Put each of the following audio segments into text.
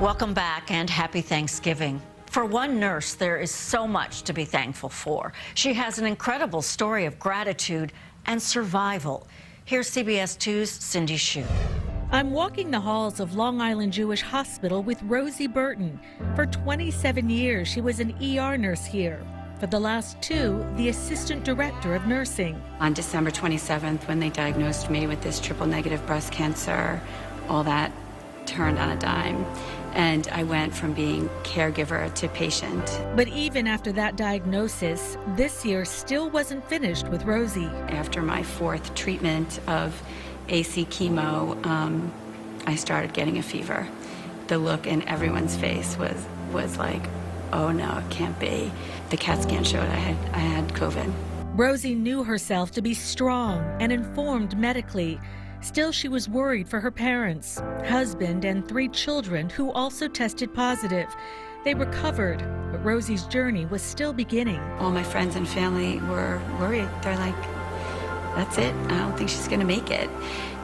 Welcome back and happy Thanksgiving. For one nurse, there is so much to be thankful for. She has an incredible story of gratitude and survival. Here's CBS 2's Cindy Hsu. I'm walking the halls of Long Island Jewish Hospital with Rosie Burton. For 27 years, she was an ER nurse here. For the last 2, the assistant director of nursing. On December 27th, when they diagnosed me with this triple-negative breast cancer, all that turned on a dime. And I went from being caregiver to patient. But even after that diagnosis, this year still wasn't finished with Rosie. After my 4th treatment of AC chemo, I started getting a fever. The look in everyone's face was like, oh no, it can't be. The CAT scan showed I had COVID. Rosie knew herself to be strong and informed medically. Still, she was worried for her parents, husband, and 3 children who also tested positive. They recovered, but Rosie's journey was still beginning. All my friends and family were worried. They're like, that's it. I don't think she's gonna make it.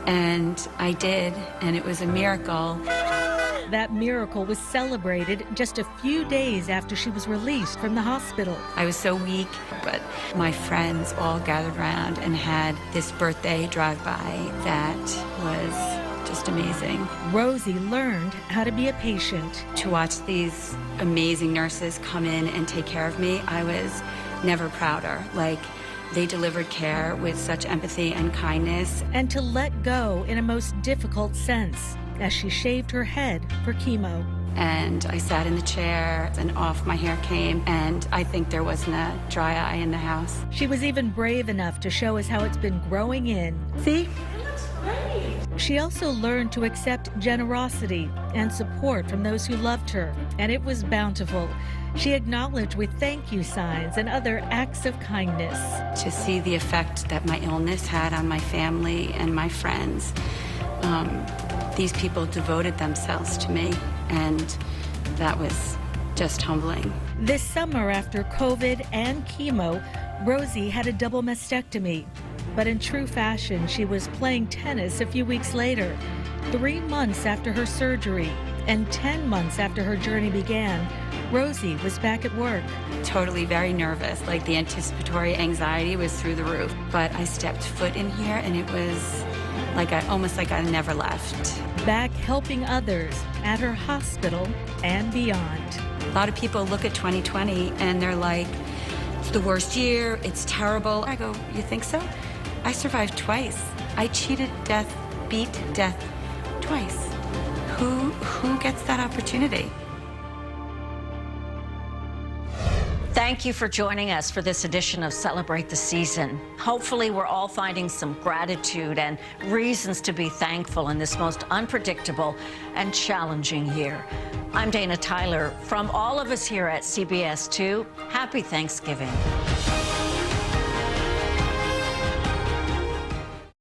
And I did, and it was a miracle. That miracle was celebrated just a few days after she was released from the hospital. I was so weak, but my friends all gathered around and had this birthday drive-by that was just amazing. Rosie learned how to be a patient. To watch these amazing nurses come in and take care of me, I was never prouder. Like, they delivered care with such empathy and kindness. And to let go in a most difficult sense, as she shaved her head for chemo. And I sat in the chair and off my hair came, and I think there wasn't a dry eye in the house. She was even brave enough to show us how it's been growing in. See? It looks great. She also learned to accept generosity and support from those who loved her, and it was bountiful. She acknowledged with thank you signs and other acts of kindness. To see the effect that my illness had on my family and my friends, these people devoted themselves to me, and that was just humbling. This summer, after COVID and chemo, Rosie had a double mastectomy. But in true fashion, she was playing tennis a few weeks later, 3 months after her surgery, and 10 months after her journey began. Rosie was back at work. Totally very nervous, like the anticipatory anxiety was through the roof. But I stepped foot in here and it was like almost like I never left. Back helping others at her hospital and beyond. A lot of people look at 2020 and they're like, it's the worst year, it's terrible. I go, you think so? I survived twice. I cheated death, beat death twice. Who gets that opportunity? Thank you for joining us for this edition of Celebrate the Season. Hopefully, we're all finding some gratitude and reasons to be thankful in this most unpredictable and challenging year. I'm Dana Tyler. From all of us here at CBS 2, happy Thanksgiving.